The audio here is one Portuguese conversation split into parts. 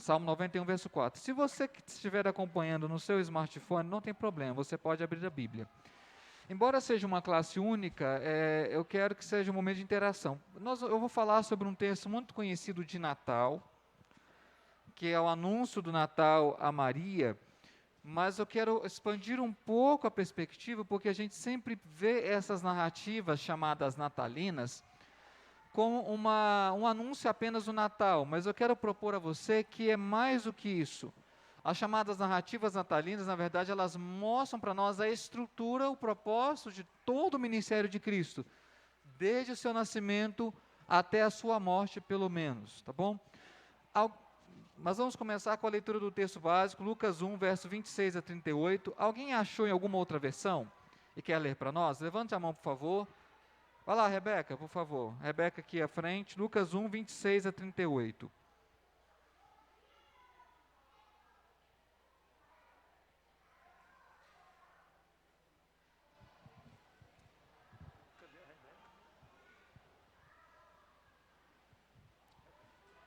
Salmo 91, verso 4. Se você que estiver acompanhando no seu smartphone, não tem problema, você pode abrir a Bíblia. Embora seja uma classe única, eu quero que seja um momento de interação. Eu vou falar sobre um texto muito conhecido de Natal, que é o anúncio do Natal a Maria, mas eu quero expandir um pouco a perspectiva, porque a gente sempre vê essas narrativas chamadas natalinas como um anúncio apenas do Natal, mas eu quero propor a você que é mais do que isso. As chamadas narrativas natalinas, na verdade, elas mostram para nós a estrutura, o propósito de todo o ministério de Cristo, desde o seu nascimento até a sua morte, pelo menos, tá bom? Mas vamos começar com a leitura do texto básico, Lucas 1, verso 26 a 38. Alguém achou em alguma outra versão e quer ler para nós? Levante a mão, por favor. Vai lá, Rebeca, por favor. Rebeca aqui à frente, Lucas 1, 26 a 38.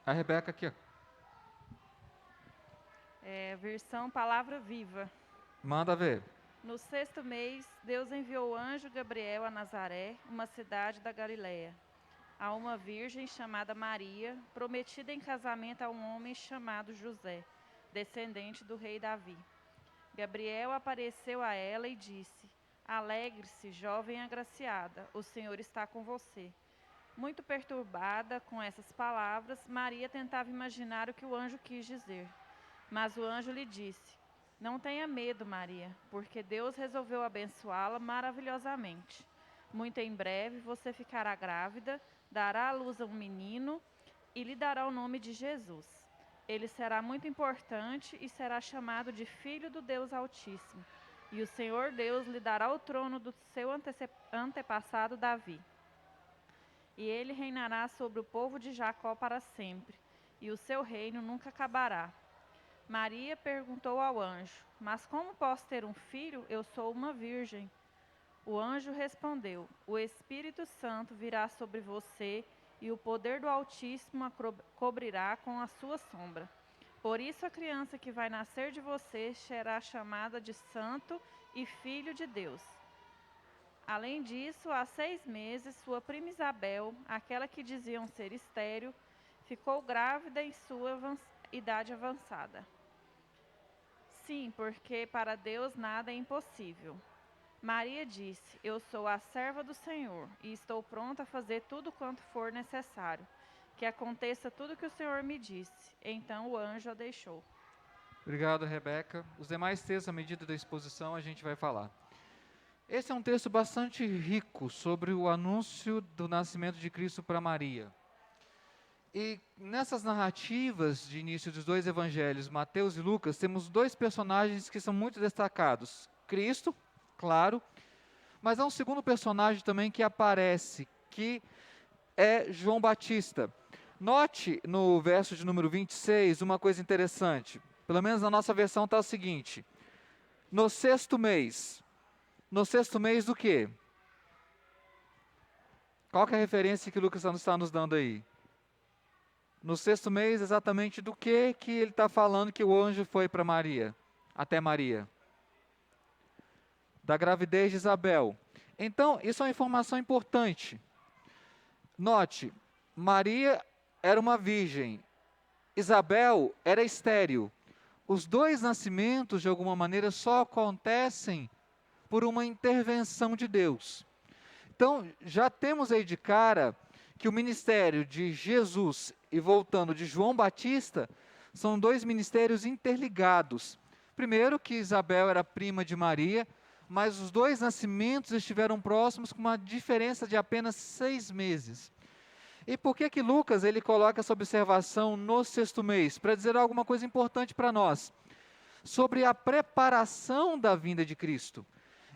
A Rebeca aqui, ó. Versão Palavra Viva. Manda ver. No 6º mês, Deus enviou o anjo Gabriel a Nazaré, uma cidade da Galiléia, a uma virgem chamada Maria, prometida em casamento a um homem chamado José, descendente do rei Davi. Gabriel apareceu a ela e disse: Alegre-se, jovem agraciada, o Senhor está com você. Muito perturbada com essas palavras, Maria tentava imaginar o que o anjo quis dizer. Mas o anjo lhe disse: Não tenha medo, Maria, porque Deus resolveu abençoá-la maravilhosamente. Muito em breve você ficará grávida, dará à luz a um menino e lhe dará o nome de Jesus. Ele será muito importante e será chamado de Filho do Deus Altíssimo. E o Senhor Deus lhe dará o trono do seu antepassado Davi. E ele reinará sobre o povo de Jacó para sempre, e o seu reino nunca acabará. Maria perguntou ao anjo: Mas como posso ter um filho? Eu sou uma virgem. O anjo respondeu: O Espírito Santo virá sobre você e o poder do Altíssimo a cobrirá com a sua sombra. Por isso a criança que vai nascer de você será chamada de Santo e Filho de Deus. Além disso, há 6 meses, sua prima Isabel, aquela que diziam ser estéril, ficou grávida em sua idade avançada. Sim, porque para Deus nada é impossível. Maria disse: Eu sou a serva do Senhor e estou pronta a fazer tudo quanto for necessário. Que aconteça tudo o que o Senhor me disse. Então o anjo a deixou. Obrigado, Rebeca. Os demais textos, à medida da exposição, a gente vai falar. Esse é um texto bastante rico sobre o anúncio do nascimento de Cristo para Maria. E nessas narrativas de início dos dois evangelhos, Mateus e Lucas, temos dois personagens que são muito destacados. Cristo, claro, mas há um segundo personagem também que aparece, que é João Batista. Note no verso de número 26 uma coisa interessante. Pelo menos na nossa versão está o seguinte: no 6º mês. No 6º mês do quê? Qual que é a referência que Lucas está nos dando aí? No 6º mês, exatamente do que ele está falando que o anjo foi para Maria, até Maria? Da gravidez de Isabel. Então, isso é uma informação importante. Note, Maria era uma virgem, Isabel era estéril. Os dois nascimentos, de alguma maneira, só acontecem por uma intervenção de Deus. Então, já temos aí de cara que o ministério de Jesus e voltando de João Batista são dois ministérios interligados. Primeiro, que Isabel era prima de Maria, mas os dois nascimentos estiveram próximos com uma diferença de apenas 6 meses. E por que Lucas ele coloca essa observação no 6º mês? Para dizer alguma coisa importante para nós, sobre a preparação da vinda de Cristo.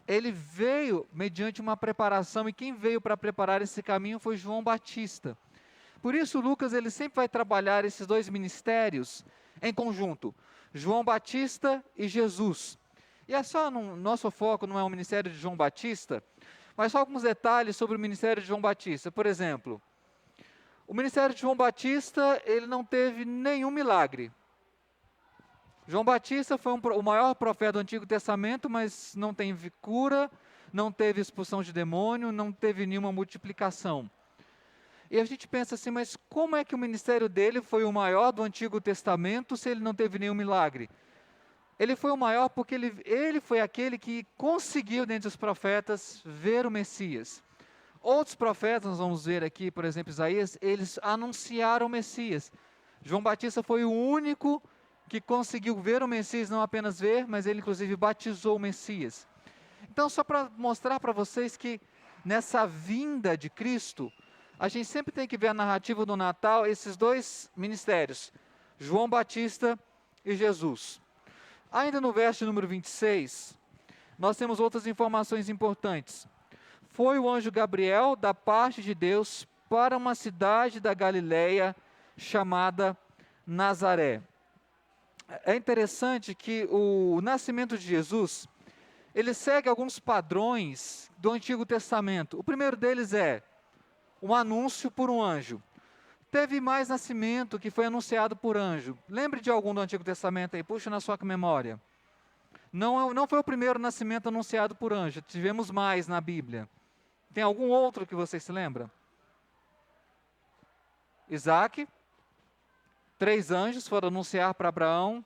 Ele veio mediante uma preparação, e quem veio para preparar esse caminho foi João Batista. Por isso, Lucas ele sempre vai trabalhar esses dois ministérios em conjunto, João Batista e Jesus. E é só, nosso foco não é o ministério de João Batista, mas só alguns detalhes sobre o ministério de João Batista. Por exemplo, o ministério de João Batista, ele não teve nenhum milagre. João Batista foi o maior profeta do Antigo Testamento, mas não teve cura, não teve expulsão de demônio, não teve nenhuma multiplicação. E a gente pensa assim, mas como é que o ministério dele foi o maior do Antigo Testamento se ele não teve nenhum milagre? Ele foi o maior porque ele foi aquele que conseguiu, dentre os profetas, ver o Messias. Outros profetas, nós vamos ver aqui, por exemplo, Isaías, eles anunciaram o Messias. João Batista foi o único que conseguiu ver o Messias, não apenas ver, mas ele inclusive batizou o Messias. Então, só para mostrar para vocês que nessa vinda de Cristo, a gente sempre tem que ver a narrativa do Natal, esses dois ministérios, João Batista e Jesus. Ainda no verso número 26, nós temos outras informações importantes. Foi o anjo Gabriel da parte de Deus para uma cidade da Galileia chamada Nazaré. É interessante que o nascimento de Jesus, ele segue alguns padrões do Antigo Testamento. O primeiro deles é um anúncio por um anjo. Teve mais nascimento que foi anunciado por anjo. Lembre de algum do Antigo Testamento aí, puxa na sua memória. Não foi o primeiro nascimento anunciado por anjo, tivemos mais na Bíblia. Tem algum outro que você se lembra? Isaac, 3 anjos foram anunciar para Abraão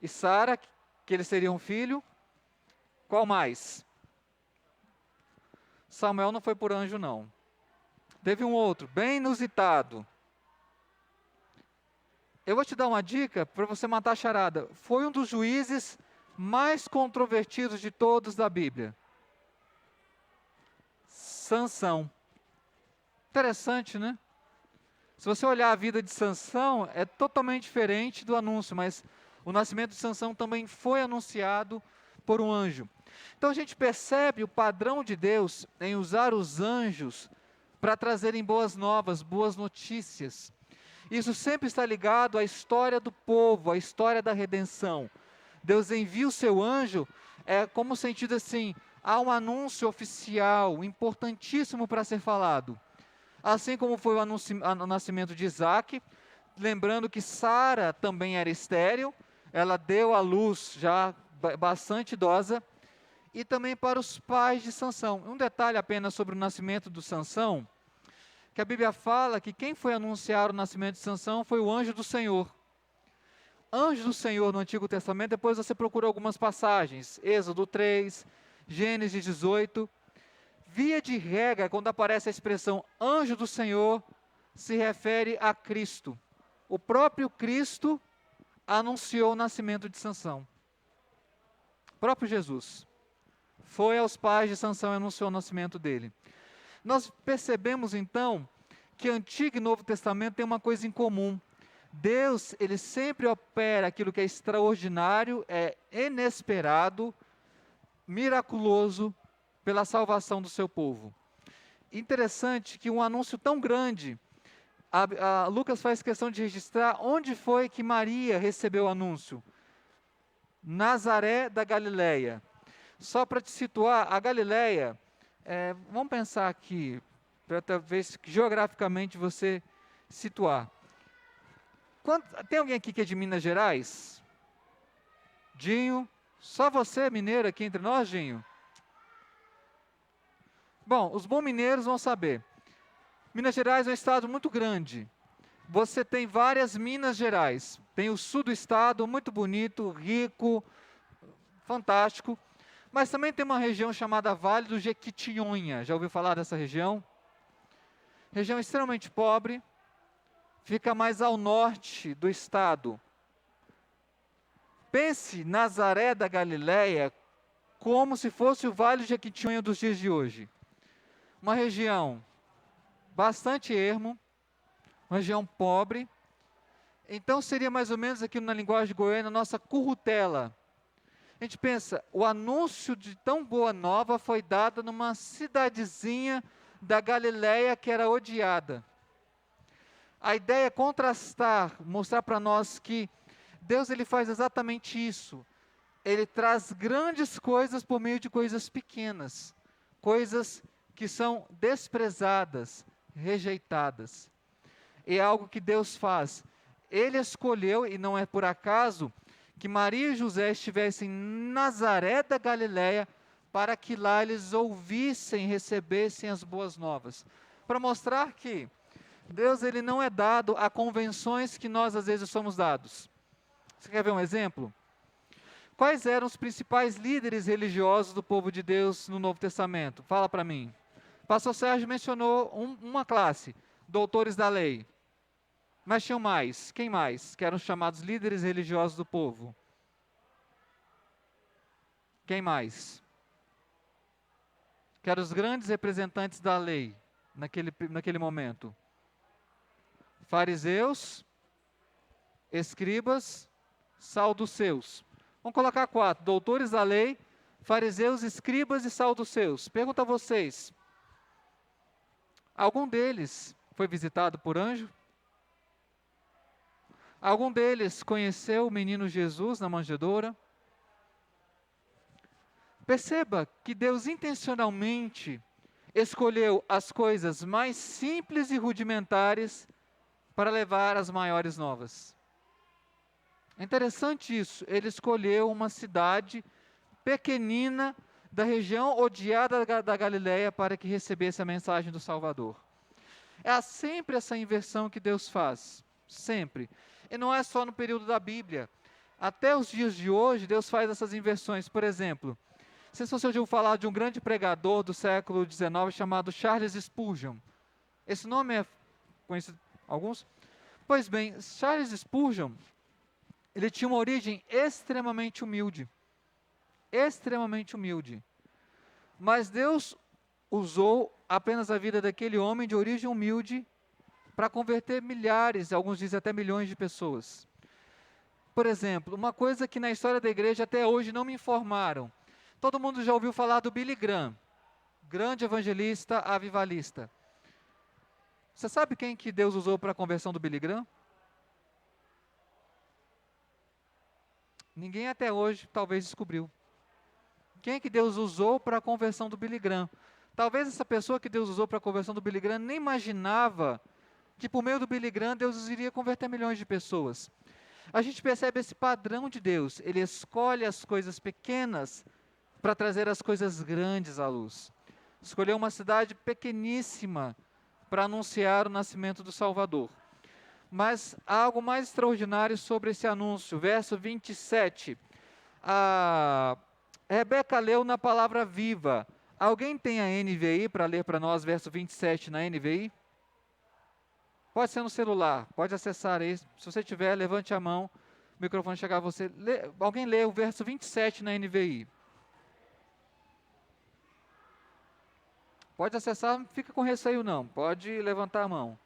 e Sara que eles teriam um filho. Qual mais? Samuel não foi por anjo, não. Teve um outro, bem inusitado. Eu vou te dar uma dica para você matar a charada. Foi um dos juízes mais controvertidos de todos da Bíblia. Sansão. Interessante, né? Se você olhar a vida de Sansão, é totalmente diferente do anúncio, mas o nascimento de Sansão também foi anunciado por um anjo. Então a gente percebe o padrão de Deus em usar os anjos para trazerem boas novas, boas notícias. Isso sempre está ligado à história do povo, à história da redenção. Deus envia o seu anjo, como sentido assim, há um anúncio oficial, importantíssimo para ser falado. Assim como foi o nascimento de Isaac, lembrando que Sara também era estéril, ela deu à luz já bastante idosa, e também para os pais de Sansão. Um detalhe apenas sobre o nascimento do Sansão, que a Bíblia fala que quem foi anunciar o nascimento de Sansão foi o anjo do Senhor. Anjo do Senhor no Antigo Testamento, depois você procura algumas passagens, Êxodo 3, Gênesis 18, via de regra, quando aparece a expressão anjo do Senhor, se refere a Cristo. O próprio Cristo anunciou o nascimento de Sansão. O próprio Jesus foi aos pais de Sansão e anunciou o nascimento dele. Nós percebemos então que Antigo e Novo Testamento tem uma coisa em comum. Deus, ele sempre opera aquilo que é extraordinário, é inesperado, miraculoso, pela salvação do seu povo. Interessante que um anúncio tão grande, Lucas faz questão de registrar onde foi que Maria recebeu o anúncio. Nazaré da Galileia. Só para te situar, a Galileia, vamos pensar aqui, para talvez geograficamente você situar. Tem alguém aqui que é de Minas Gerais? Dinho? Só você, mineiro, aqui entre nós, Dinho? Bom, os bons mineiros vão saber. Minas Gerais é um estado muito grande. Você tem várias Minas Gerais. Tem o sul do estado, muito bonito, rico, fantástico. Mas também tem uma região chamada Vale do Jequitinhonha. Já ouviu falar dessa região? Região extremamente pobre. Fica mais ao norte do estado. Pense Nazaré da Galileia como se fosse o Vale do Jequitinhonha dos dias de hoje. Uma região bastante ermo, uma região pobre. Então seria mais ou menos aqui na linguagem goiana, a nossa currutela. A gente pensa, o anúncio de tão boa nova foi dado numa cidadezinha da Galileia que era odiada. A ideia é contrastar, mostrar para nós que Deus ele faz exatamente isso. Ele traz grandes coisas por meio de coisas pequenas, coisas que são desprezadas, rejeitadas. É algo que Deus faz. Ele escolheu, e não é por acaso, que Maria e José estivessem em Nazaré da Galileia, para que lá eles ouvissem, recebessem as boas novas. Para mostrar que Deus ele não é dado a convenções que nós às vezes somos dados. Você quer ver um exemplo? Quais eram os principais líderes religiosos do povo de Deus no Novo Testamento? Fala para mim. O pastor Sérgio mencionou uma classe, doutores da lei. Mas tinham mais. Quem mais? Que eram chamados líderes religiosos do povo. Quem mais? Que eram os grandes representantes da lei naquele momento. Fariseus, escribas, saduceus. Vamos colocar 4. Doutores da lei, fariseus, escribas e saduceus. Pergunto a vocês. Algum deles foi visitado por anjo? Algum deles conheceu o menino Jesus na manjedoura? Perceba que Deus intencionalmente escolheu as coisas mais simples e rudimentares para levar as maiores novas. É interessante isso. Ele escolheu uma cidade pequenina da região odiada da Galileia para que recebesse a mensagem do Salvador. É sempre essa inversão que Deus faz. Sempre. E não é só no período da Bíblia. Até os dias de hoje, Deus faz essas inversões. Por exemplo, não sei se você ouviu falar de um grande pregador do século XIX chamado Charles Spurgeon. Esse nome é conhecido por alguns? Pois bem, Charles Spurgeon, ele tinha uma origem extremamente humilde. Extremamente humilde. Mas Deus usou apenas a vida daquele homem de origem humilde para converter milhares, alguns dizem até milhões de pessoas. Por exemplo, uma coisa que na história da igreja até hoje não me informaram. Todo mundo já ouviu falar do Billy Graham, grande evangelista avivalista. Você sabe quem que Deus usou para a conversão do Billy Graham? Ninguém até hoje talvez descobriu. Quem que Deus usou para a conversão do Billy Graham? Talvez essa pessoa que Deus usou para a conversão do Billy Graham nem imaginava que por meio do Billy Graham Deus iria converter milhões de pessoas. A gente percebe esse padrão de Deus. Ele escolhe as coisas pequenas para trazer as coisas grandes à luz. Escolheu uma cidade pequeníssima para anunciar o nascimento do Salvador. Mas há algo mais extraordinário sobre esse anúncio. Verso 27. A Rebeca leu na palavra viva. Alguém tem a NVI para ler para nós verso 27 na NVI? Pode ser no celular, pode acessar aí. Se você tiver, levante a mão, o microfone chegar a você. Alguém lê o verso 27 na NVI? Pode acessar, não fica com receio não, pode levantar a mão.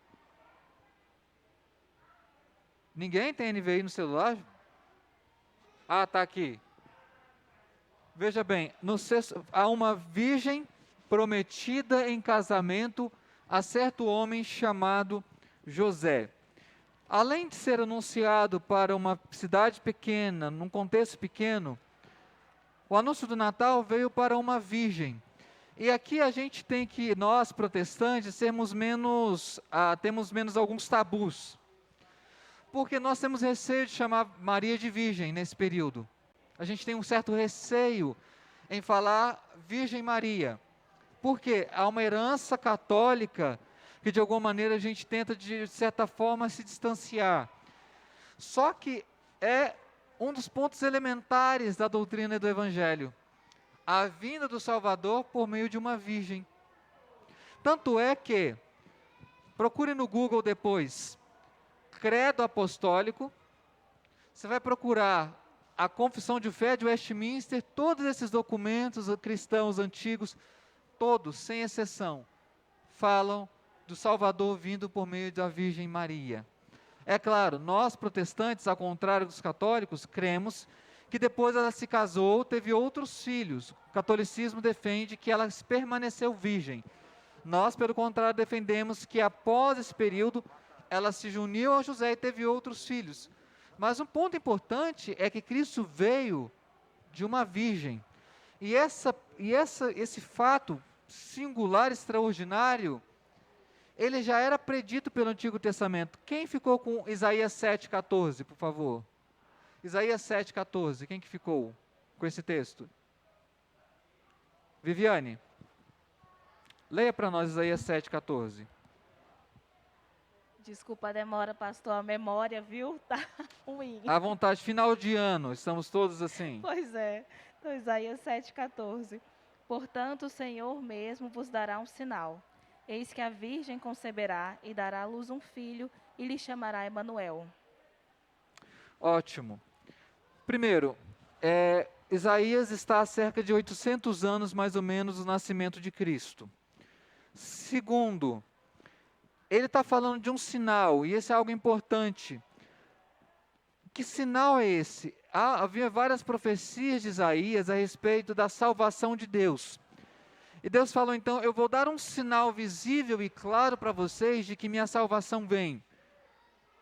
Ninguém tem NVI no celular? Ah, está aqui. Veja bem, há uma virgem prometida em casamento a certo homem chamado José. Além de ser anunciado para uma cidade pequena, num contexto pequeno, o anúncio do Natal veio para uma virgem. E aqui a gente tem que, nós protestantes, temos menos alguns tabus. Porque nós temos receio de chamar Maria de virgem nesse período. A gente tem um certo receio em falar Virgem Maria. Porque há uma herança católica que de alguma maneira a gente tenta de certa forma se distanciar. Só que é um dos pontos elementares da doutrina do Evangelho. A vinda do Salvador por meio de uma virgem. Tanto é que, procure no Google depois, Credo Apostólico, você vai procurar a Confissão de Fé de Westminster, todos esses documentos cristãos antigos, todos, sem exceção, falam do Salvador vindo por meio da Virgem Maria. É claro, nós protestantes, ao contrário dos católicos, cremos que depois ela se casou, teve outros filhos. O catolicismo defende que ela permaneceu virgem. Nós, pelo contrário, defendemos que após esse período, ela se uniu a José e teve outros filhos. Mas um ponto importante é que Cristo veio de uma virgem. E esse fato singular, extraordinário, ele já era predito pelo Antigo Testamento. Quem ficou com Isaías 7,14, por favor? Isaías 7,14. Quem que ficou com esse texto? Viviane, leia para nós Isaías 7,14. Desculpa a demora, pastor, a memória, viu? Tá ruim. À vontade, final de ano, estamos todos assim. Pois é. Então, Isaías 7,14. Portanto, o Senhor mesmo vos dará um sinal. Eis que a virgem conceberá e dará à luz um filho e lhe chamará Emanuel. Ótimo. Primeiro, Isaías está há cerca de 800 anos, mais ou menos, do nascimento de Cristo. Segundo, ele está falando de um sinal, e esse é algo importante. Que sinal é esse? Havia várias profecias de Isaías a respeito da salvação de Deus. E Deus falou, então, eu vou dar um sinal visível e claro para vocês de que minha salvação vem.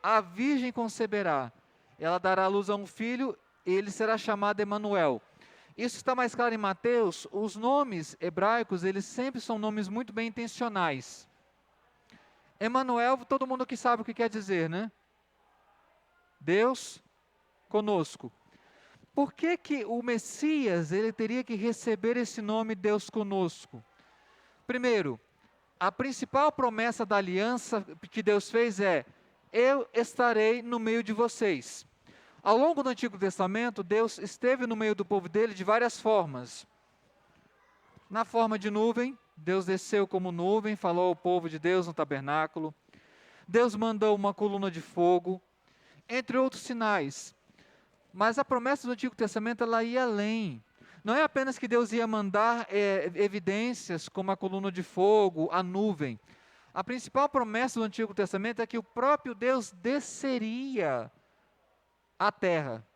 A virgem conceberá, ela dará à luz a um filho, e ele será chamado Emanuel. Isso está mais claro em Mateus. Os nomes hebraicos, eles sempre são nomes muito bem intencionais. Emanuel, todo mundo aqui sabe o que quer dizer, né? Deus conosco. Por que que o Messias, ele teria que receber esse nome Deus conosco? Primeiro, a principal promessa da aliança que Deus fez é: eu estarei no meio de vocês. Ao longo do Antigo Testamento, Deus esteve no meio do povo dele de várias formas. Na forma de nuvem, Deus desceu como nuvem, falou ao povo de Deus no tabernáculo. Deus mandou uma coluna de fogo, entre outros sinais. Mas a promessa do Antigo Testamento, ela ia além. Não é apenas que Deus ia mandar evidências como a coluna de fogo, a nuvem. A principal promessa do Antigo Testamento é que o próprio Deus desceria à terra.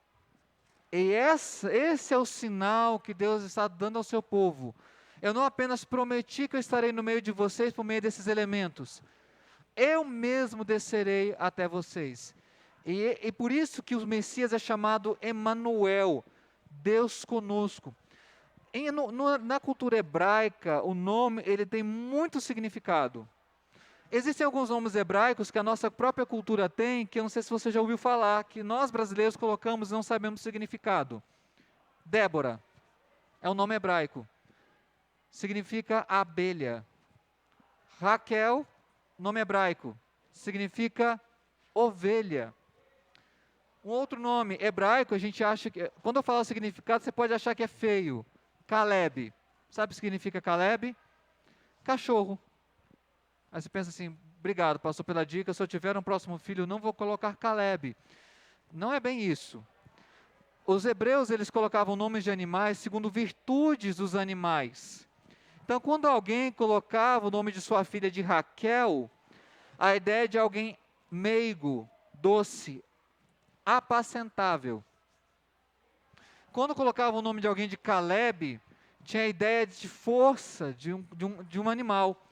E esse é o sinal que Deus está dando ao seu povo. Eu não apenas prometi que eu estarei no meio de vocês por meio desses elementos. Eu mesmo descerei até vocês. E por isso que o Messias é chamado Emanuel, Deus conosco. Na cultura hebraica, o nome ele tem muito significado. Existem alguns nomes hebraicos que a nossa própria cultura tem, que eu não sei se você já ouviu falar, que nós brasileiros colocamos e não sabemos o significado. Débora é um nome hebraico. Significa abelha. Raquel, nome hebraico, significa ovelha. Um outro nome hebraico, a gente acha que, quando eu falar o significado, você pode achar que é feio. Caleb. Sabe o que significa Caleb? Cachorro. Aí você pensa assim, obrigado, pastor, pela dica, se eu tiver um próximo filho, eu não vou colocar Caleb. Não é bem isso. Os hebreus, eles colocavam nomes de animais segundo virtudes dos animais. Então, quando alguém colocava o nome de sua filha de Raquel, a ideia é de alguém meigo, doce, apacentável. Quando colocava o nome de alguém de Caleb, tinha a ideia de força de um animal.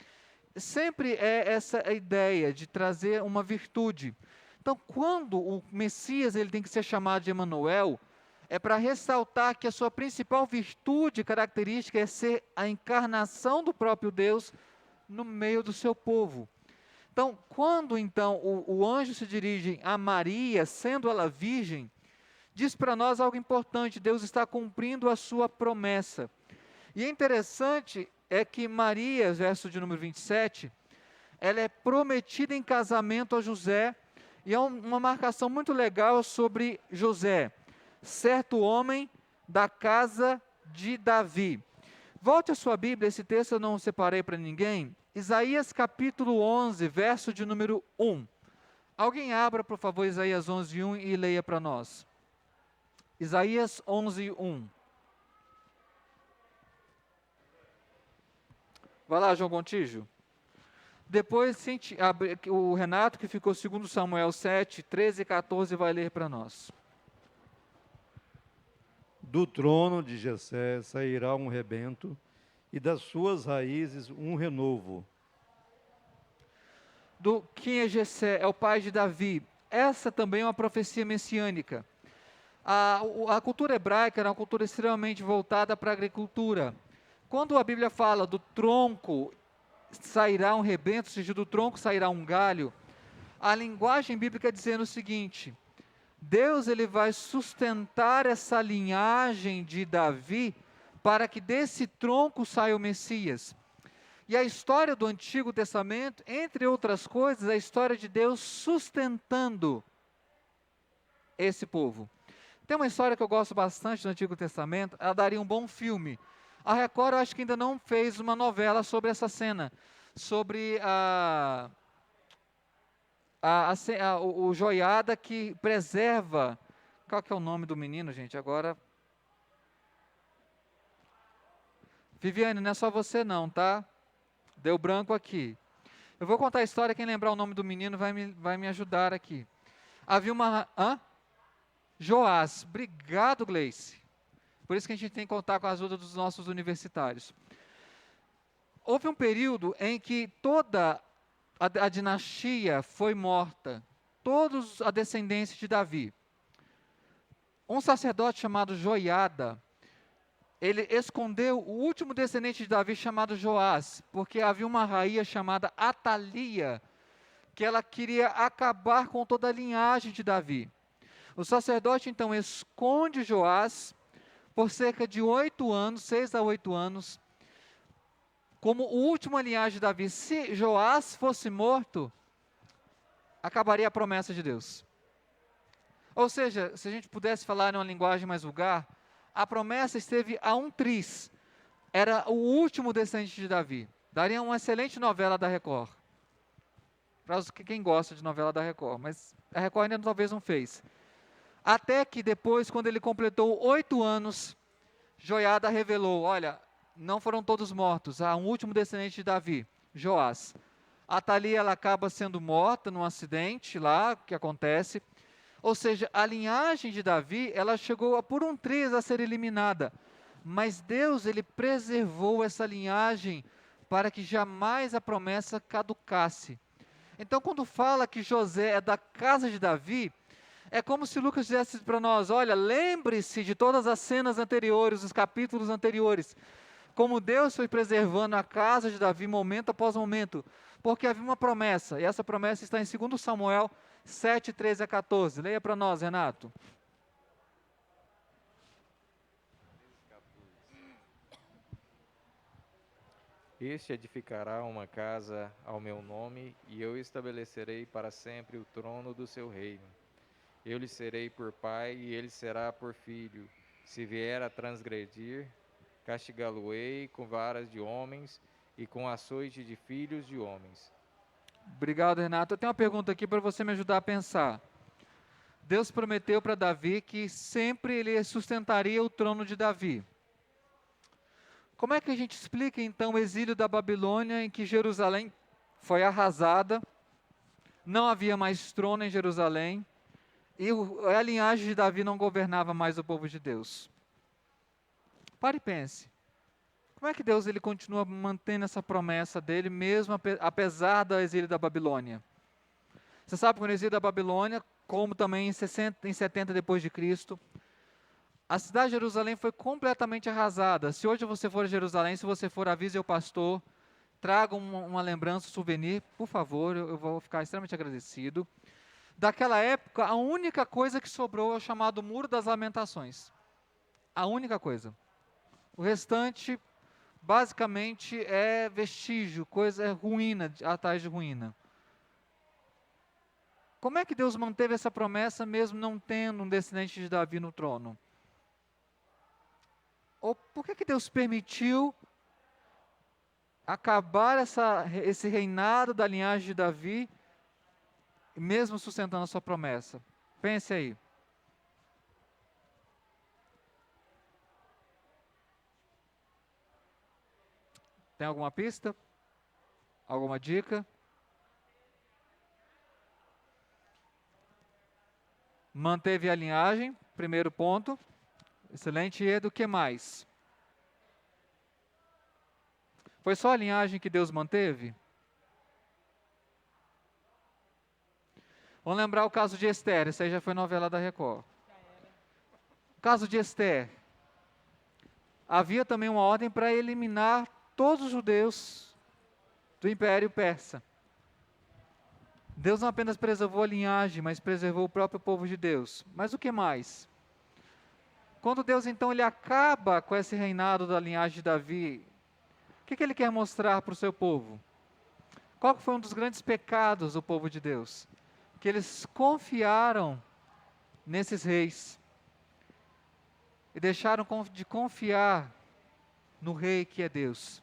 Sempre é essa a ideia de trazer uma virtude. Então, quando o Messias ele tem que ser chamado de Emanuel, é para ressaltar que a sua principal virtude característica é ser a encarnação do próprio Deus no meio do seu povo. Então, quando então o anjo se dirige a Maria, sendo ela virgem, diz para nós algo importante: Deus está cumprindo a sua promessa. E é interessante é que Maria, verso de número 27, ela é prometida em casamento a José, e é uma marcação muito legal sobre José, certo homem da casa de Davi. Volte a sua Bíblia, esse texto eu não separei para ninguém, Isaías capítulo 11, verso de número 1. Alguém abra, por favor, Isaías 11, 1 e leia para nós. Isaías 11, 1. Vai lá, João Gontijo. Depois, o Renato, que ficou segundo Samuel 7, 13 e 14, vai ler para nós. Do trono de Jessé sairá um rebento, e das suas raízes um renovo. Quem é Jessé? É o pai de Davi. Essa também é uma profecia messiânica. A cultura hebraica era uma cultura extremamente voltada para a agricultura. Quando a Bíblia fala do tronco sairá um rebento, ou seja, do tronco sairá um galho, a linguagem bíblica é dizendo o seguinte: Deus ele vai sustentar essa linhagem de Davi para que desse tronco saia o Messias. E a história do Antigo Testamento, entre outras coisas, é a história de Deus sustentando esse povo. Tem uma história que eu gosto bastante do Antigo Testamento, ela daria um bom filme. A Record, eu acho que ainda não fez uma novela sobre essa cena, sobre o Joiada que preserva. Qual que é o nome do menino, gente? Agora. Viviane, não é só você não, tá? Deu branco aqui. Eu vou contar a história, quem lembrar o nome do menino vai me ajudar aqui. Havia uma... Joás. Obrigado, Gleice. Por isso que a gente tem que contar com a ajuda dos nossos universitários. Houve um período em que toda a dinastia foi morta. Todos a descendência de Davi. Um sacerdote chamado Joiada, ele escondeu o último descendente de Davi chamado Joás, porque havia uma rainha chamada Atalia, que ela queria acabar com toda a linhagem de Davi. O sacerdote então esconde Joás por cerca de 8 anos, 6 a 8 anos, como última linhagem de Davi. Se Joás fosse morto, acabaria a promessa de Deus. Ou seja, se a gente pudesse falar em uma linguagem mais vulgar, a promessa esteve a um triz. Era o último descendente de Davi. Daria uma excelente novela da Record. Para quem gosta de novela da Record, mas a Record ainda talvez não fez. Até que depois, quando ele completou 8 anos, Joiada revelou, olha, não foram todos mortos, há um último descendente de Davi, Joás. Atalia, ela acaba sendo morta num acidente lá, que acontece. Ou seja, a linhagem de Davi, ela chegou por um triz a ser eliminada. Mas Deus, ele preservou essa linhagem para que jamais a promessa caducasse. Então, quando fala que José é da casa de Davi, é como se Lucas dissesse para nós, olha, lembre-se de todas as cenas anteriores, os capítulos anteriores, como Deus foi preservando a casa de Davi momento após momento, porque havia uma promessa, e essa promessa está em 2 Samuel 7, 13 a 14. Leia para nós, Renato. Este edificará uma casa ao meu nome, e eu estabelecerei para sempre o trono do seu reino. Eu lhe serei por pai, e ele será por filho. Se vier a transgredir, castigá-lo-ei com varas de homens e com açoite de filhos de homens. Obrigado, Renato. Eu tenho uma pergunta aqui para você me ajudar a pensar. Deus prometeu para Davi que sempre ele sustentaria o trono de Davi. Como é que a gente explica então o exílio da Babilônia, em que Jerusalém foi arrasada, não havia mais trono em Jerusalém, e a linhagem de Davi não governava mais o povo de Deus? Pare e pense. Como é que Deus ele continua mantendo essa promessa dele, mesmo apesar do exílio da Babilônia? Você sabe que no exílio da Babilônia, como também em 70 depois de Cristo, a cidade de Jerusalém foi completamente arrasada. Se hoje você for a Jerusalém, se você for, avise o pastor, traga uma lembrança, um souvenir, por favor, eu vou ficar extremamente agradecido. Daquela época, a única coisa que sobrou é o chamado Muro das Lamentações. A única coisa. O restante, basicamente, é vestígio, coisa ruína, atrás de ruína. Como é que Deus manteve essa promessa, mesmo não tendo um descendente de Davi no trono? Ou por que Deus permitiu acabar esse reinado da linhagem de Davi, mesmo sustentando a sua promessa? Pense aí. Tem alguma pista? Alguma dica? Manteve a linhagem, primeiro ponto. Excelente, Edu. O que mais? Foi só a linhagem que Deus manteve? Vamos lembrar o caso de Esther. Essa aí já foi novela da Record. O caso de Esther. Havia também uma ordem para eliminar todos os judeus do Império Persa. Deus não apenas preservou a linhagem, mas preservou o próprio povo de Deus. Mas o que mais? Quando Deus então ele acaba com esse reinado da linhagem de Davi, o que ele quer mostrar para o seu povo? Qual foi um dos grandes pecados do povo de Deus? Que eles confiaram nesses reis e deixaram de confiar no rei que é Deus.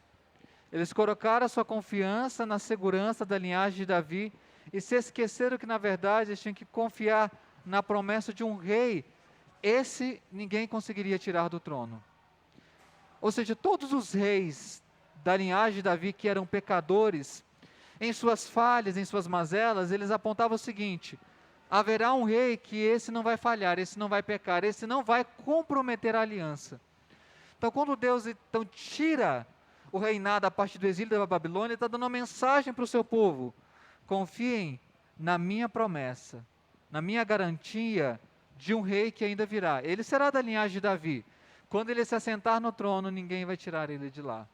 Eles colocaram a sua confiança na segurança da linhagem de Davi e se esqueceram que, na verdade, eles tinham que confiar na promessa de um rei. Esse ninguém conseguiria tirar do trono. Ou seja, todos os reis da linhagem de Davi que eram pecadores, em suas falhas, em suas mazelas, eles apontavam o seguinte: haverá um rei que esse não vai falhar, esse não vai pecar, esse não vai comprometer a aliança. Então, quando Deus então tira o reinado a partir do exílio da Babilônia, Ele está dando uma mensagem para o seu povo: confiem na minha promessa, na minha garantia de um rei que ainda virá. Ele será da linhagem de Davi. Quando ele se assentar no trono, ninguém vai tirar ele de lá.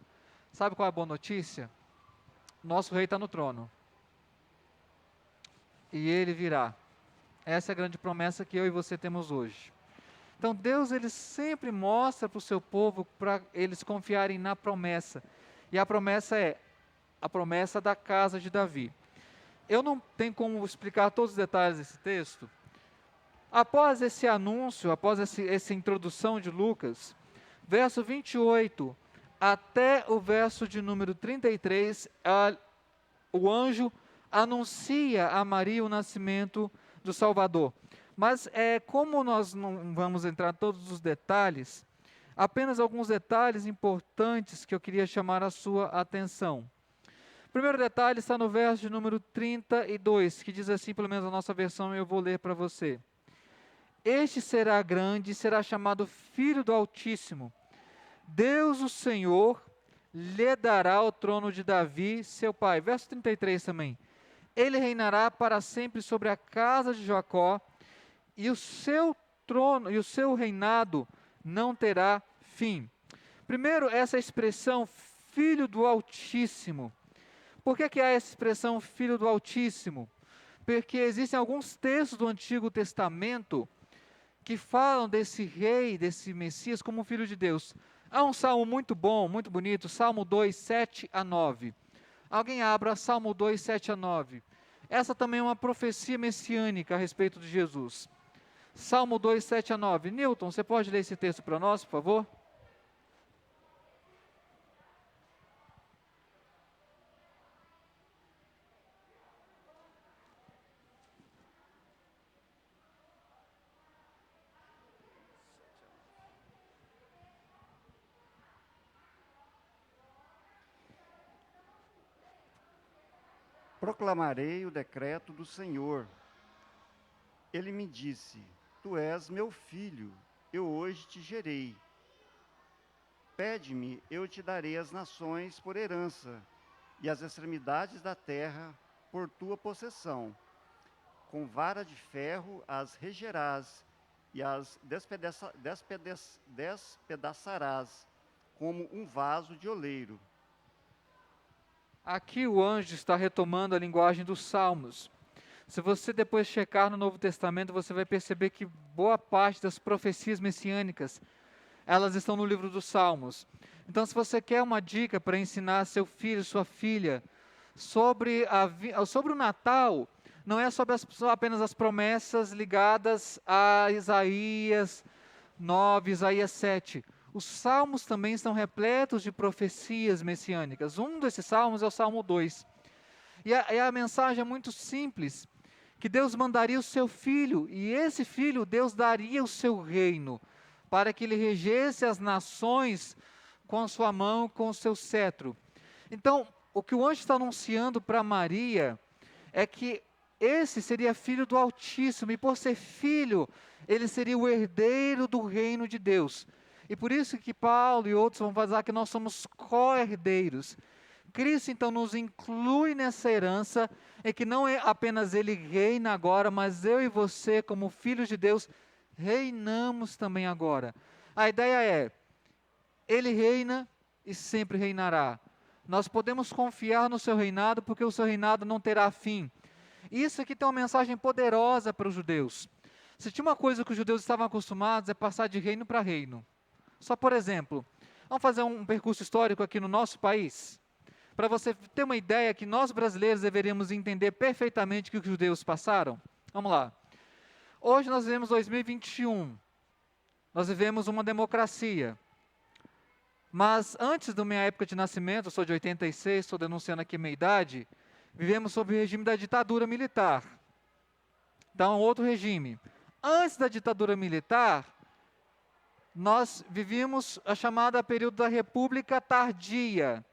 Sabe qual é a boa notícia? Nosso rei está no trono. E ele virá. Essa é a grande promessa que eu e você temos hoje. Então Deus ele sempre mostra para o seu povo para eles confiarem na promessa. E a promessa é a promessa da casa de Davi. Eu não tenho como explicar todos os detalhes desse texto. Após esse anúncio, após essa introdução de Lucas, verso 28 até o verso de número 33, o anjo anuncia a Maria o nascimento do Salvador. Mas como nós não vamos entrar em todos os detalhes, apenas alguns detalhes importantes que eu queria chamar a sua atenção. O primeiro detalhe está no verso de número 32, que diz assim, pelo menos a nossa versão, eu vou ler para você. Este será grande e será chamado Filho do Altíssimo. Deus, o Senhor, lhe dará o trono de Davi, seu pai. Verso 33 também. Ele reinará para sempre sobre a casa de Jacó, e o seu trono e o seu reinado não terá fim. Primeiro, essa expressão Filho do Altíssimo. Por que há essa expressão Filho do Altíssimo? Porque existem alguns textos do Antigo Testamento que falam desse rei, desse Messias, como Filho de Deus. Há um salmo muito bom, muito bonito, Salmo 2, 7 a 9. Alguém abra Salmo 2, 7 a 9. Essa também é uma profecia messiânica a respeito de Jesus. Salmo 2, 7 a 9. Newton, você pode ler esse texto para nós, por favor? Proclamarei o decreto do Senhor. Ele me disse: Tu és meu filho, eu hoje te gerei. Pede-me, eu te darei as nações por herança, e as extremidades da terra por tua possessão. Com vara de ferro as regerás, e as despedaçarás, como um vaso de oleiro. Aqui o anjo está retomando a linguagem dos Salmos. Se você depois checar no Novo Testamento, você vai perceber que boa parte das profecias messiânicas, elas estão no livro dos Salmos. Então, se você quer uma dica para ensinar seu filho, sua filha, sobre o Natal, não é sobre apenas as promessas ligadas a Isaías 9, Isaías 7. Os salmos também estão repletos de profecias messiânicas. Um desses salmos é o Salmo 2. E a mensagem é muito simples, que Deus mandaria o seu filho, e esse filho Deus daria o seu reino, para que ele regesse as nações com a sua mão, com o seu cetro. Então, o que o anjo está anunciando para Maria é que esse seria filho do Altíssimo, e por ser filho, ele seria o herdeiro do reino de Deus. E por isso que Paulo e outros vão falar que nós somos co-herdeiros. Cristo, então, nos inclui nessa herança, e que não é apenas Ele reina agora, mas eu e você, como filhos de Deus, reinamos também agora. A ideia é, Ele reina e sempre reinará. Nós podemos confiar no seu reinado, porque o seu reinado não terá fim. Isso aqui tem uma mensagem poderosa para os judeus. Se tinha uma coisa que os judeus estavam acostumados é passar de reino para reino. Só por exemplo, vamos fazer um percurso histórico aqui no nosso país, para você ter uma ideia que nós brasileiros deveríamos entender perfeitamente o que os judeus passaram. Vamos lá. Hoje nós vivemos 2021. Nós vivemos uma democracia. Mas antes da minha época de nascimento, eu sou de 86, estou denunciando aqui a minha idade, vivemos sob o regime da ditadura militar. Então, outro regime. Antes da ditadura militar, nós vivíamos a chamada período da República Tardia.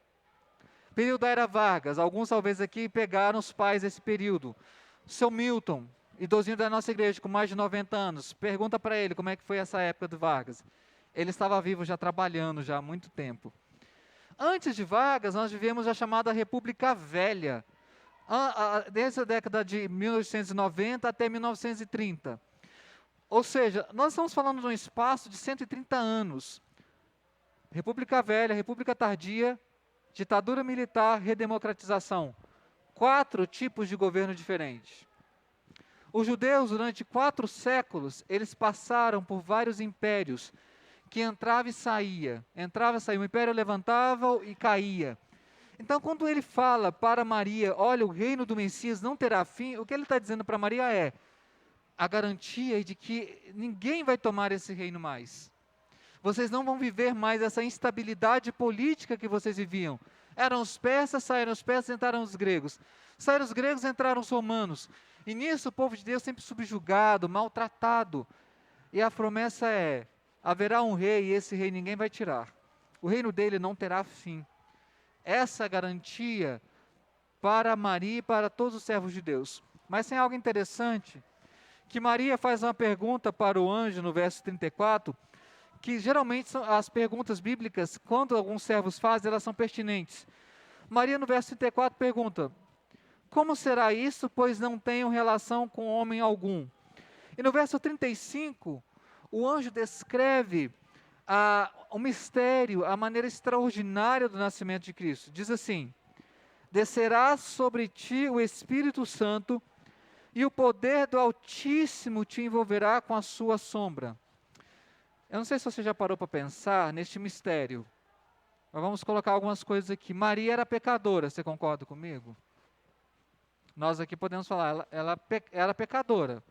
Período da Era Vargas. Alguns talvez aqui pegaram os pais desse período. O seu Milton, idosinho da nossa igreja, com mais de 90 anos, pergunta para ele como é que foi essa época do Vargas. Ele estava vivo já trabalhando já há muito tempo. Antes de Vargas, nós vivemos a chamada República Velha, desde a década de 1990 até 1930. Ou seja, nós estamos falando de um espaço de 130 anos. República Velha, República Tardia, ditadura militar, redemocratização. 4 tipos de governo diferentes. Os judeus, durante 4 séculos, eles passaram por vários impérios, que entrava e saía, o império levantava e caía. Então, quando ele fala para Maria, olha, o reino do Messias não terá fim, o que ele está dizendo para Maria é a garantia de que ninguém vai tomar esse reino mais. Vocês não vão viver mais essa instabilidade política que vocês viviam. Eram os persas, saíram os persas, entraram os gregos. Saíram os gregos, entraram os romanos. E nisso o povo de Deus sempre subjugado, maltratado. E a promessa é, haverá um rei e esse rei ninguém vai tirar. O reino dele não terá fim. Essa é a garantia para Maria e para todos os servos de Deus. Mas tem algo interessante, que Maria faz uma pergunta para o anjo no verso 34, que geralmente são as perguntas bíblicas, quando alguns servos fazem, elas são pertinentes. Maria no verso 34 pergunta, como será isso, pois não tenho relação com homem algum? E no verso 35, o anjo descreve o mistério, a maneira extraordinária do nascimento de Cristo. Diz assim, descerá sobre ti o Espírito Santo e o poder do Altíssimo te envolverá com a sua sombra. Eu não sei se você já parou para pensar neste mistério. Mas vamos colocar algumas coisas aqui. Maria era pecadora, você concorda comigo? Nós aqui podemos falar, ela era pecadora.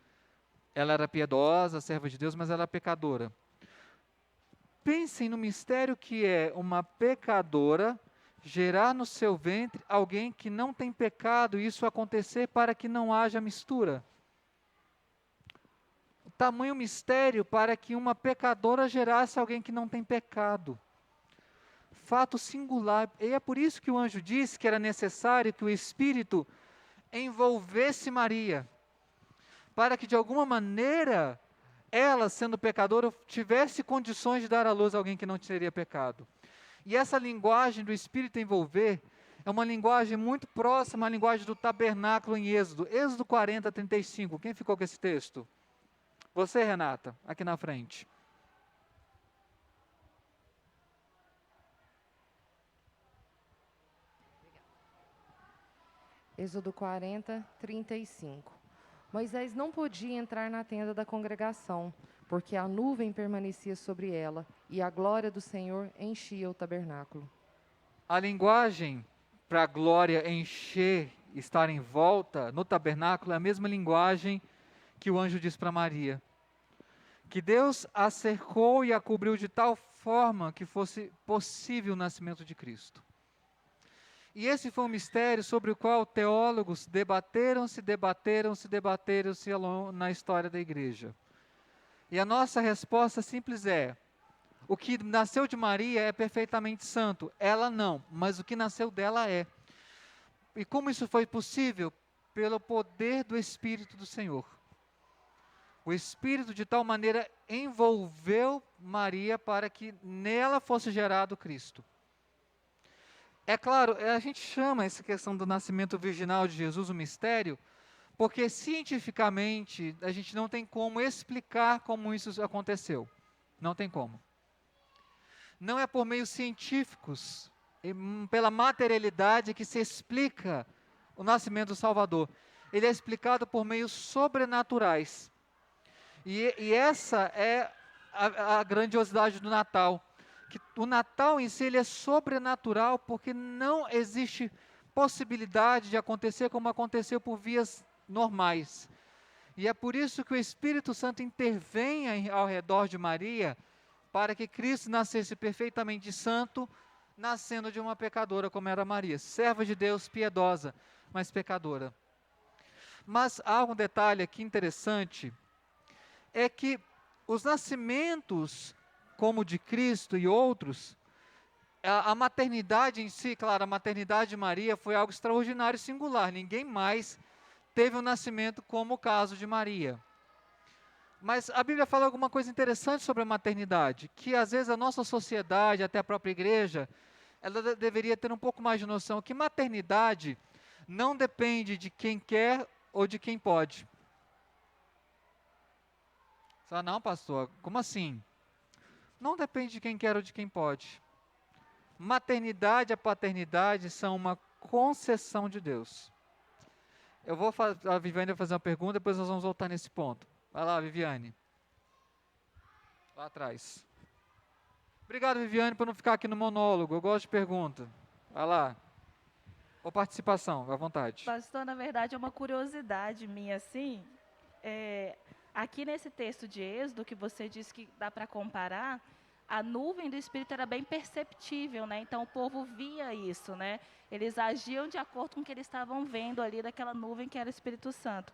Ela era piedosa, serva de Deus, mas ela era pecadora. Pensem no mistério que é uma pecadora gerar no seu ventre alguém que não tem pecado, e isso acontecer para que não haja mistura. O tamanho mistério para que uma pecadora gerasse alguém que não tem pecado. Fato singular. E é por isso que o anjo disse que era necessário que o Espírito envolvesse Maria, para que de alguma maneira ela, sendo pecadora, tivesse condições de dar à luz a alguém que não teria pecado. E essa linguagem do Espírito envolver é uma linguagem muito próxima à linguagem do tabernáculo em Êxodo. Êxodo 40, 35. Quem ficou com esse texto? Você, Renata, aqui na frente. Êxodo 40, 35. Moisés não podia entrar na tenda da congregação, porque a nuvem permanecia sobre ela, e a glória do Senhor enchia o tabernáculo. A linguagem para a glória encher, estar em volta no tabernáculo, é a mesma linguagem que o anjo diz para Maria. Que Deus a cercou e a cobriu de tal forma que fosse possível o nascimento de Cristo. E esse foi um mistério sobre o qual teólogos debateram-se na história da igreja. E a nossa resposta simples é, o que nasceu de Maria é perfeitamente santo, ela não, mas o que nasceu dela é. E como isso foi possível? Pelo poder do Espírito do Senhor. O Espírito de tal maneira envolveu Maria para que nela fosse gerado Cristo. É claro, a gente chama essa questão do nascimento virginal de Jesus um mistério, porque cientificamente a gente não tem como explicar como isso aconteceu. Não tem como. Não é por meios científicos, pela materialidade que se explica o nascimento do Salvador. ele é explicado por meios sobrenaturais. E essa é a grandiosidade do Natal. Que o Natal em si ele é sobrenatural porque não existe possibilidade de acontecer como aconteceu por vias normais. E é por isso que o Espírito Santo intervém ao redor de Maria para que Cristo nascesse perfeitamente santo, nascendo de uma pecadora como era Maria, serva de Deus, piedosa, mas pecadora. Mas há um detalhe aqui interessante, é que os nascimentos, como o de Cristo e outros, a maternidade em si, claro, a maternidade de Maria foi algo extraordinário e singular. Ninguém mais teve um nascimento como o caso de Maria. Mas a Bíblia fala alguma coisa interessante sobre a maternidade, que às vezes a nossa sociedade, até a própria igreja, ela deveria ter um pouco mais de noção, que maternidade não depende de quem quer ou de quem pode. Ah, não, pastor, como assim? Não depende de quem quer ou de quem pode. Maternidade e paternidade são uma concessão de Deus. A Viviane vai fazer uma pergunta, depois nós vamos voltar nesse ponto. Vai lá, Viviane. Lá atrás. Obrigado, Viviane, por não ficar aqui no monólogo. Eu gosto de pergunta. Vai lá. Ou participação, à vontade. Pastor, na verdade é uma curiosidade minha, assim. Aqui nesse texto de Êxodo, que você disse que dá para comparar, a nuvem do Espírito era bem perceptível, né? Então o povo via isso, né? Eles agiam de acordo com o que eles estavam vendo ali daquela nuvem que era o Espírito Santo.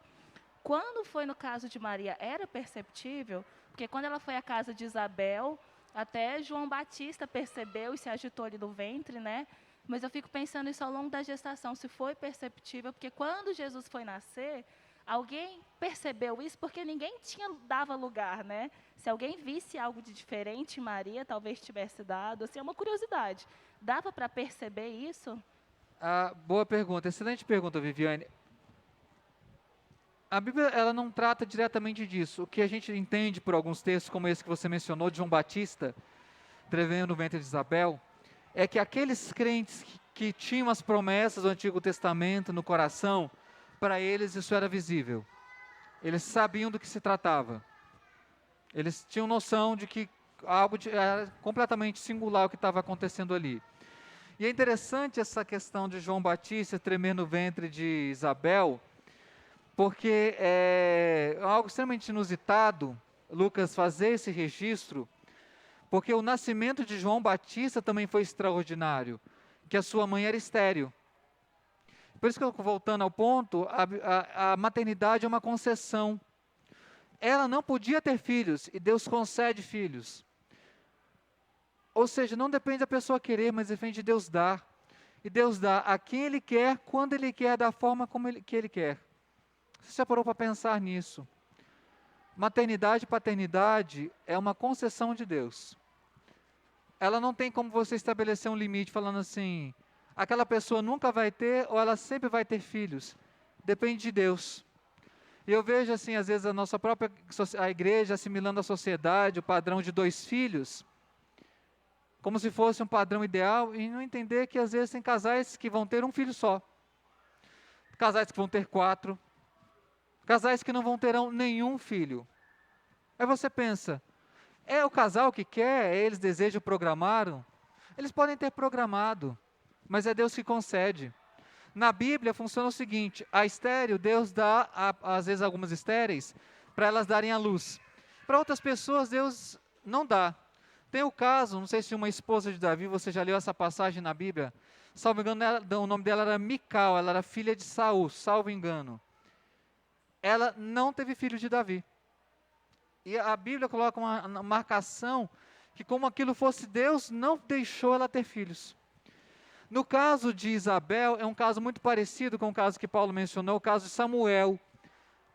Quando foi no caso de Maria, era perceptível? Porque quando ela foi à casa de Isabel, até João Batista percebeu e se agitou ali no ventre, né? Mas eu fico pensando isso ao longo da gestação, se foi perceptível, porque quando Jesus foi nascer, alguém percebeu isso, porque ninguém dava lugar, né? Se alguém visse algo de diferente em Maria, talvez tivesse dado, assim, é uma curiosidade. Dava para perceber isso? Boa pergunta, excelente pergunta, Viviane. A Bíblia ela não trata diretamente disso. O que a gente entende por alguns textos, como esse que você mencionou, de João Batista, trevendo no ventre de Isabel, é que aqueles crentes que tinham as promessas do Antigo Testamento no coração, para eles isso era visível. Eles sabiam do que se tratava. Eles tinham noção de que era completamente singular o que estava acontecendo ali. E é interessante essa questão de João Batista tremer no ventre de Isabel, porque é algo extremamente inusitado, Lucas, fazer esse registro, porque o nascimento de João Batista também foi extraordinário, que a sua mãe era estéril. Por isso que eu, voltando ao ponto, a maternidade é uma concessão. Ela não podia ter filhos, e Deus concede filhos. Ou seja, não depende da pessoa querer, mas depende de Deus dar. E Deus dá a quem Ele quer, quando Ele quer, da forma que Ele quer. Você já parou para pensar nisso? Maternidade e paternidade é uma concessão de Deus. Ela não tem como você estabelecer um limite falando assim, aquela pessoa nunca vai ter ou ela sempre vai ter filhos. Depende de Deus. E eu vejo assim, às vezes, a nossa própria a igreja assimilando a sociedade, o padrão de 2 filhos, como se fosse um padrão ideal, e não entender que às vezes tem casais que vão ter um filho só. Casais que vão ter 4. Casais que não vão ter nenhum filho. Aí você pensa, é o casal que quer, eles desejam programaram? Eles podem ter programado, mas é Deus que concede. Na Bíblia funciona o seguinte, a estéril, Deus dá, às vezes algumas estéreis, para elas darem à luz. Para outras pessoas, Deus não dá. Tem o caso, não sei se uma esposa de Davi, você já leu essa passagem na Bíblia, salvo engano, o nome dela era Mical, ela era filha de Saul, salvo engano. Ela não teve filho de Davi. E a Bíblia coloca uma marcação que como aquilo fosse Deus, não deixou ela ter filhos. No caso de Isabel, é um caso muito parecido com o caso que Paulo mencionou, o caso de Samuel.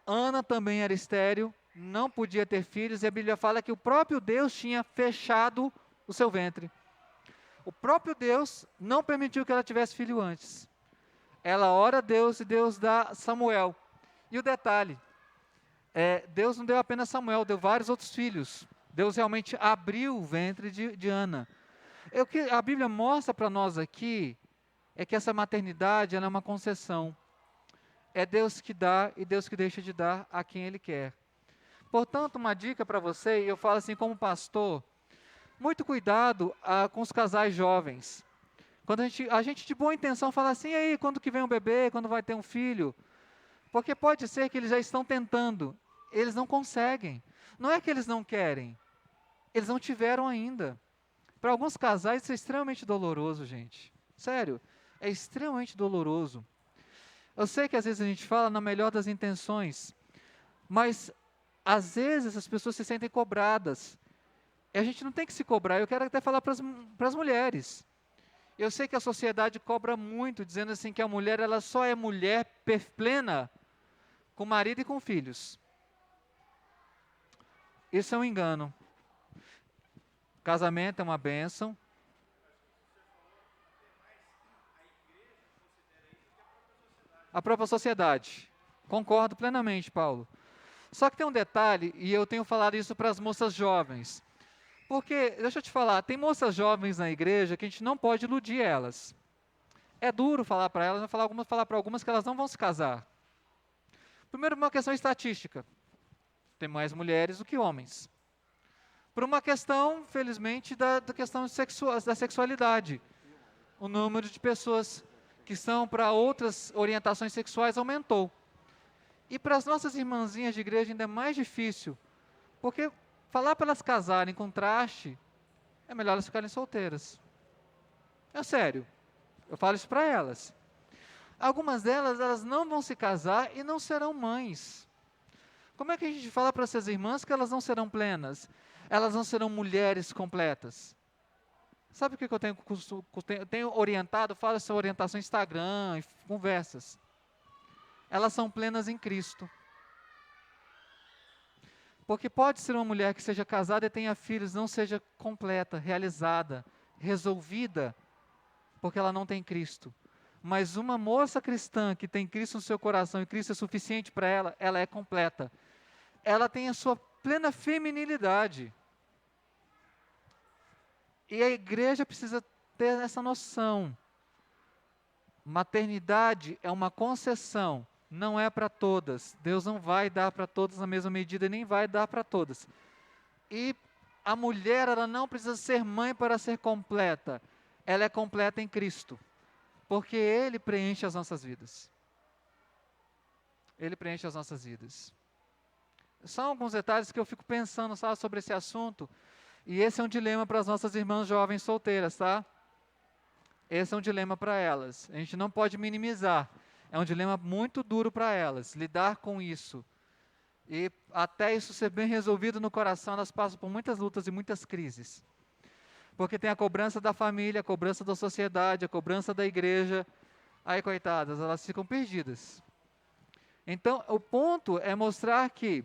Ana também era estéril, não podia ter filhos, e a Bíblia fala que o próprio Deus tinha fechado o seu ventre. O próprio Deus não permitiu que ela tivesse filho antes. Ela ora a Deus e Deus dá Samuel. E o detalhe, Deus não deu apenas Samuel, deu vários outros filhos. Deus realmente abriu o ventre de Ana. O que a Bíblia mostra para nós aqui é que essa maternidade ela é uma concessão. É Deus que dá e Deus que deixa de dar a quem Ele quer. Portanto, uma dica para você, e eu falo assim como pastor, muito cuidado com os casais jovens. Quando a gente de boa intenção fala assim, e aí, quando que vem um bebê, quando vai ter um filho? Porque pode ser que eles já estão tentando, eles não conseguem. Não é que eles não querem, eles não tiveram ainda. Para alguns casais isso é extremamente doloroso, gente. Sério, é extremamente doloroso. Eu sei que às vezes a gente fala na melhor das intenções, mas às vezes as pessoas se sentem cobradas. E a gente não tem que se cobrar. Eu quero até falar para as mulheres. Eu sei que a sociedade cobra muito, dizendo assim que a mulher ela só é mulher plena com marido e com filhos. Isso é um engano. Casamento é uma bênção. A própria sociedade. Concordo plenamente, Paulo. Só que tem um detalhe, e eu tenho falado isso para as moças jovens. Porque, deixa eu te falar, tem moças jovens na igreja que a gente não pode iludir elas. É duro falar para elas, falar para algumas que elas não vão se casar. Primeiro, uma questão estatística. Tem mais mulheres do que homens. Por uma questão, felizmente, da questão da sexualidade. O número de pessoas que são para outras orientações sexuais aumentou. E para as nossas irmãzinhas de igreja ainda é mais difícil, porque falar para elas casarem com traste, é melhor elas ficarem solteiras. É sério, eu falo isso para elas. Algumas delas, elas não vão se casar e não serão mães. Como é que a gente fala para essas irmãs que elas não serão plenas? Elas não serão mulheres completas? Sabe o que eu tenho orientado? Falo essa orientação no Instagram, conversas. Elas são plenas em Cristo. Porque pode ser uma mulher que seja casada e tenha filhos, não seja completa, realizada, resolvida, porque ela não tem Cristo. Mas uma moça cristã que tem Cristo no seu coração e Cristo é suficiente para ela, ela é completa. Ela tem a sua plena feminilidade. E a igreja precisa ter essa noção. Maternidade é uma concessão, não é para todas. Deus não vai dar para todas na mesma medida, nem vai dar para todas. E a mulher, ela não precisa ser mãe para ser completa. Ela é completa em Cristo, porque Ele preenche as nossas vidas. Ele preenche as nossas vidas. São alguns detalhes que eu fico pensando, sabe, sobre esse assunto. E esse é um dilema para as nossas irmãs jovens solteiras, tá? Esse é um dilema para elas. A gente não pode minimizar. É um dilema muito duro para elas, lidar com isso. E até isso ser bem resolvido no coração, elas passam por muitas lutas e muitas crises. Porque tem a cobrança da família, a cobrança da sociedade, a cobrança da igreja. Aí, coitadas, elas ficam perdidas. Então, o ponto é mostrar que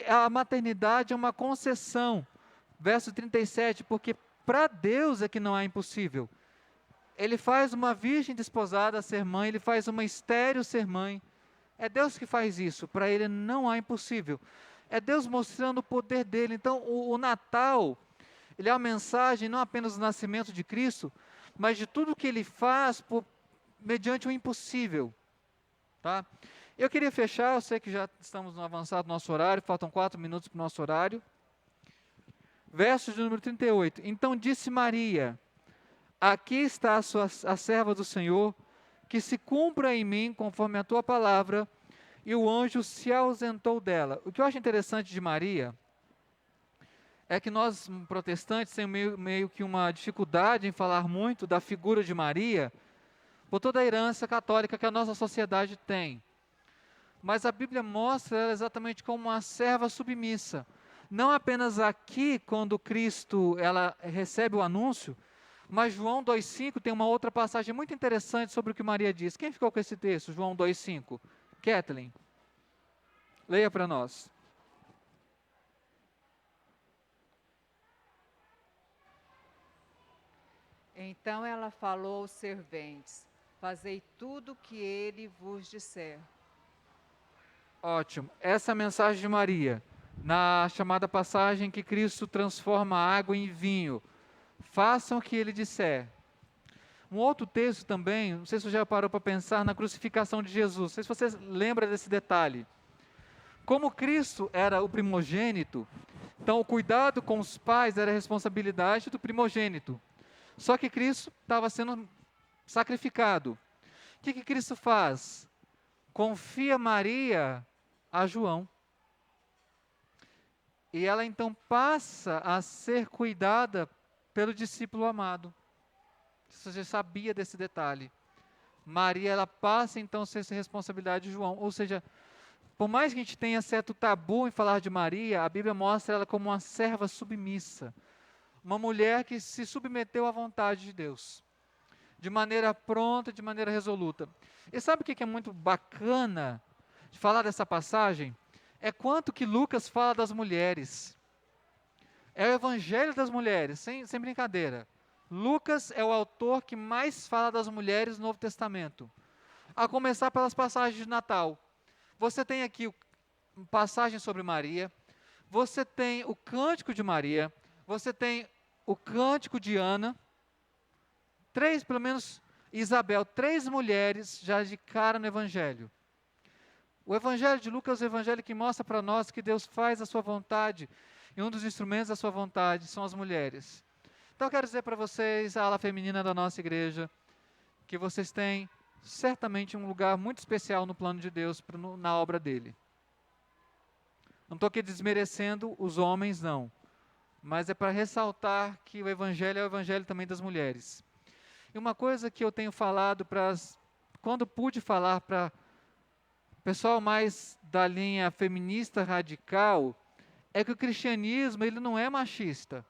a maternidade é uma concessão. Verso 37, porque para Deus é que não há impossível. Ele faz uma virgem desposada ser mãe, Ele faz uma estéril ser mãe. É Deus que faz isso, para Ele não há impossível. É Deus mostrando o poder dEle. Então, o Natal, ele é uma mensagem não apenas do nascimento de Cristo, mas de tudo que Ele faz mediante o impossível. Tá? Eu queria fechar, eu sei que já estamos no avançado nosso horário, faltam 4 minutos para o nosso horário. Verso de número 38. Então disse Maria, aqui está a serva do Senhor, que se cumpra em mim conforme a tua palavra, e o anjo se ausentou dela. O que eu acho interessante de Maria, é que nós protestantes temos meio que uma dificuldade em falar muito da figura de Maria, por toda a herança católica que a nossa sociedade tem. Mas a Bíblia mostra ela exatamente como uma serva submissa. Não apenas aqui, quando Cristo ela recebe o anúncio, mas João 2,5 tem uma outra passagem muito interessante sobre o que Maria diz. Quem ficou com esse texto, João 2,5? Kathleen, leia para nós. Então ela falou aos serventes, fazei tudo o que ele vos disser. Ótimo. Essa é a mensagem de Maria, na chamada passagem que Cristo transforma a água em vinho. Façam o que ele disser. Um outro texto também, não sei se você já parou para pensar na crucificação de Jesus, não sei se você lembra desse detalhe. Como Cristo era o primogênito, então o cuidado com os pais era a responsabilidade do primogênito. Só que Cristo estava sendo sacrificado. O que Cristo faz? Confia Maria a João. E ela então passa a ser cuidada pelo discípulo amado. Você já sabia desse detalhe. Maria, ela passa então a ser essa responsabilidade de João. Ou seja, por mais que a gente tenha certo tabu em falar de Maria, a Bíblia mostra ela como uma serva submissa. Uma mulher que se submeteu à vontade de Deus. De maneira pronta, de maneira resoluta. E sabe o que é muito bacana de falar dessa passagem? É quanto que Lucas fala das mulheres. É o evangelho das mulheres, sem brincadeira. Lucas é o autor que mais fala das mulheres no Novo Testamento. A começar pelas passagens de Natal. Você tem aqui passagem sobre Maria, você tem o cântico de Maria, você tem o cântico de Ana, pelo menos Isabel, 3 mulheres já de cara no evangelho. O evangelho de Lucas é o evangelho que mostra para nós que Deus faz a sua vontade, e um dos instrumentos da sua vontade são as mulheres. Então eu quero dizer para vocês, a ala feminina da nossa igreja, que vocês têm certamente um lugar muito especial no plano de Deus, na obra dele. Não estou aqui desmerecendo os homens, não. Mas é para ressaltar que o evangelho é o evangelho também das mulheres. E uma coisa que eu tenho falado quando pude falar para o pessoal mais da linha feminista radical, é que o cristianismo ele não é machista.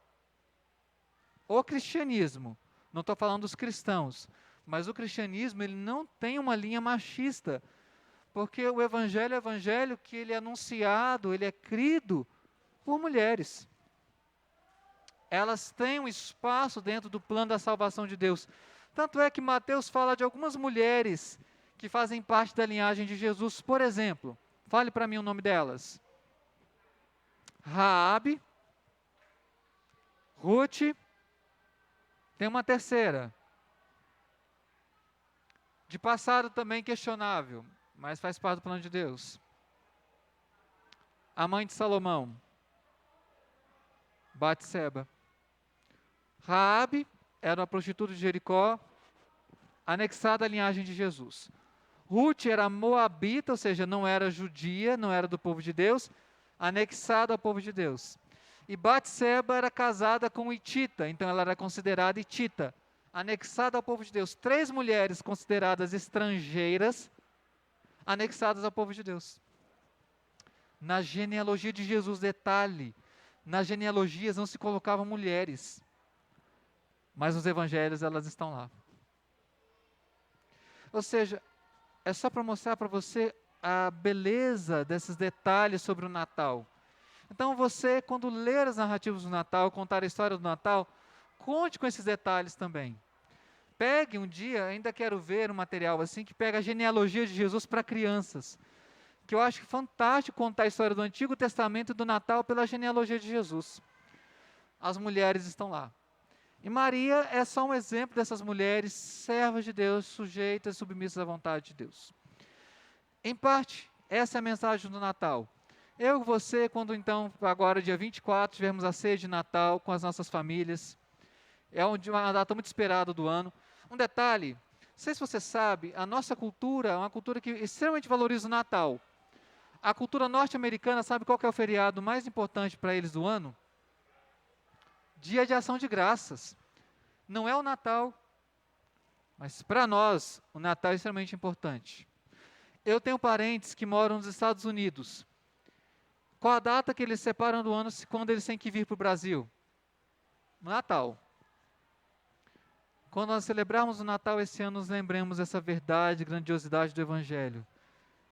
O cristianismo, não estou falando dos cristãos, mas o cristianismo ele não tem uma linha machista, porque o evangelho é o evangelho que ele é anunciado, ele é crido por mulheres. Elas têm um espaço dentro do plano da salvação de Deus. Tanto é que Mateus fala de algumas mulheres que fazem parte da linhagem de Jesus. Por exemplo, fale para mim o nome delas. Raabe, Ruth, tem uma terceira. De passado também questionável, mas faz parte do plano de Deus. A mãe de Salomão, Batseba. Raabe era uma prostituta de Jericó, anexada à linhagem de Jesus. Ruth era moabita, ou seja, não era judia, não era do povo de Deus, anexada ao povo de Deus. E Batseba era casada com um hitita, então ela era considerada hitita, anexada ao povo de Deus. 3 mulheres consideradas estrangeiras, anexadas ao povo de Deus. Na genealogia de Jesus, detalhe, nas genealogias não se colocavam mulheres, mas nos evangelhos elas estão lá. Ou seja, é só para mostrar para você a beleza desses detalhes sobre o Natal. Então você, quando ler as narrativas do Natal, contar a história do Natal, conte com esses detalhes também. Pegue um dia, ainda quero ver um material assim, que pega a genealogia de Jesus para crianças. Que eu acho fantástico contar a história do Antigo Testamento e do Natal pela genealogia de Jesus. As mulheres estão lá. E Maria é só um exemplo dessas mulheres, servas de Deus, sujeitas, submissas à vontade de Deus. Em parte, essa é a mensagem do Natal. Eu e você, quando então, agora dia 24, tivermos a ceia de Natal com as nossas famílias, é uma data muito esperada do ano. Um detalhe, não sei se você sabe, a nossa cultura é uma cultura que extremamente valoriza o Natal. A cultura norte-americana, sabe qual que é o feriado mais importante para eles do ano? Dia de Ação de Graças. Não é o Natal, mas para nós, o Natal é extremamente importante. Eu tenho parentes que moram nos Estados Unidos. Qual a data que eles separam do ano quando eles têm que vir para o Brasil? Natal. Quando nós celebrarmos o Natal esse ano, nos lembremos dessa verdade, grandiosidade do Evangelho.